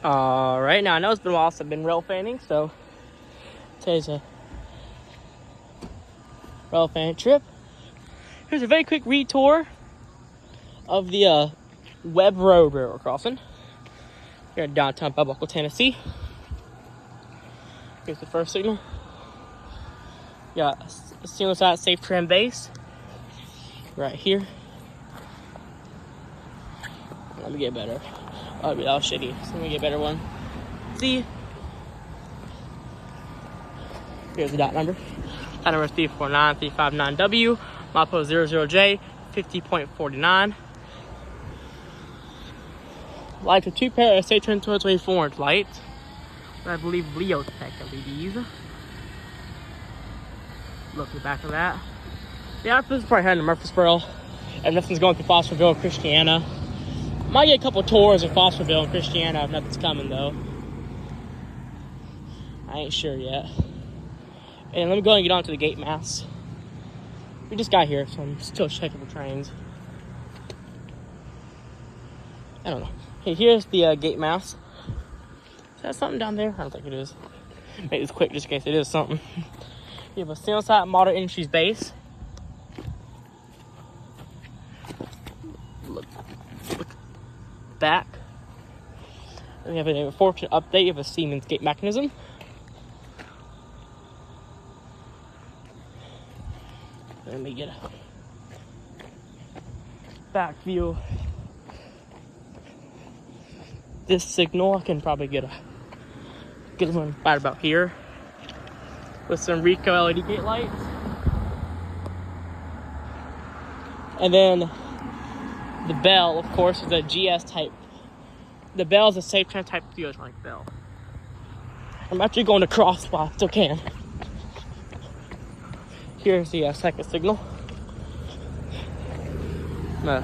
Alright, now I know it's been a while since I've been rail fanning, so today's a rail fan trip. Here's a very quick retour of the Webb Road railroad crossing here in downtown Buckle, Tennessee. Here's the first signal. Got a single side safe tram base right here. Let me get better. Oh, that was shitty. So let me get a better one. See? Here's the dot number. Dot number is 349359W. Milepost 00J, 50.49. Lights with two pair of Saturn 24-inch lights. I believe Leotech LEDs. Look at the back of that. Yeah, this is probably heading to Murfreesboro. And nothing's going through Fosterville and Christiana. Might get a couple tours in Fosterville and Christiana if nothing's coming though. I ain't sure yet. And let me go and get onto the gate mass. We just got here, so I'm still checking the trains. I don't know. Okay, here's the gate mass. Is that something down there? I don't think it is. Make this quick just in case it is something. You have a single side Modern Industries base. Look back. And we have an unfortunate update of a Siemens gate mechanism. Let me get a back view. This signal, I can probably get one right about here with some Rico LED gate lights. And then the bell, of course, is a GS type. The bell is a safe tram type Theotronic bell. I'm actually going to cross while I still can. Here's the second signal. Nah,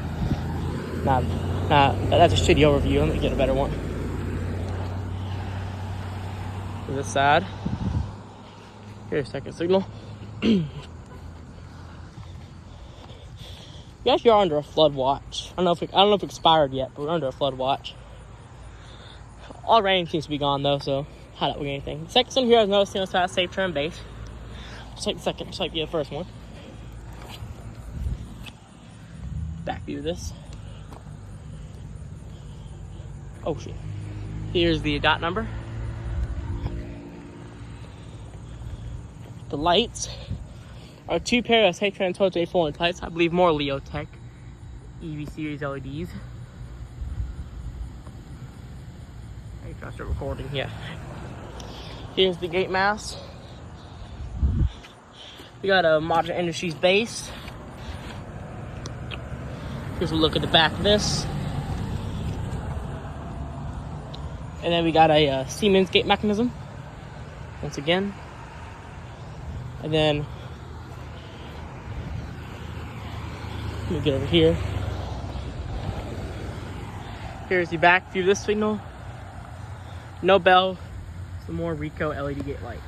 that's a shitty overview. Let me get a better one. To this side. Here's second signal. We actually are under a flood watch. I don't know if it expired yet, but we're under a flood watch. All rain seems to be gone though, so how that we get anything. The second one here is another single side safe tram base. Just like the second, just like the first one. Back view of this. Oh shit. Here's the dot number. The lights are two pair of Saturn 24-inch lights. I believe more Leotech EV series LEDs. I gotta start recording. Yeah. Here's the gate mass. We got a Modern Industries base. Here's a look at the back of this. And then we got a Siemens gate mechanism. Once again. And then, let me get over here. Here's the back view of this signal. No bell. Some more Rico LED gate lights.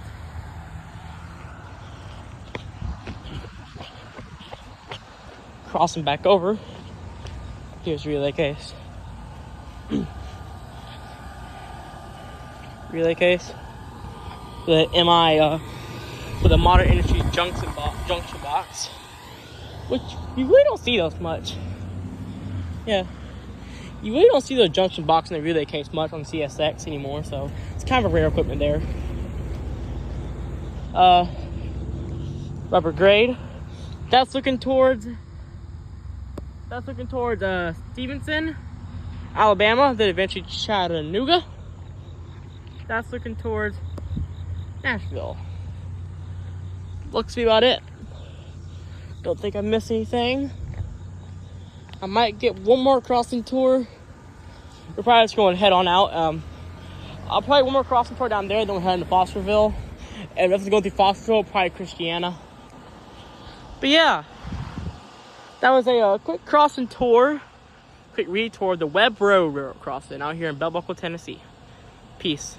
Crossing back over. Here's relay case. Relay case. The MI with a Modern Industries junction box, which you really don't see those much. Yeah, you really don't see the junction box in the relay case much on CSX anymore, so it's kind of a rare equipment there. Rubber grade. That's looking towards Stevenson, Alabama, then eventually Chattanooga. That's looking towards Nashville. Looks to be about it. Don't think I missed anything. I might get one more crossing tour. We're probably just going to head on out. I'll probably one more crossing tour down there, then we'll head into Fosterville. And if it's going through Fosterville, probably Christiana. But yeah, that was a quick crossing tour, quick retour of the Webb Road railroad crossing out here in Buckle, Tennessee. Peace.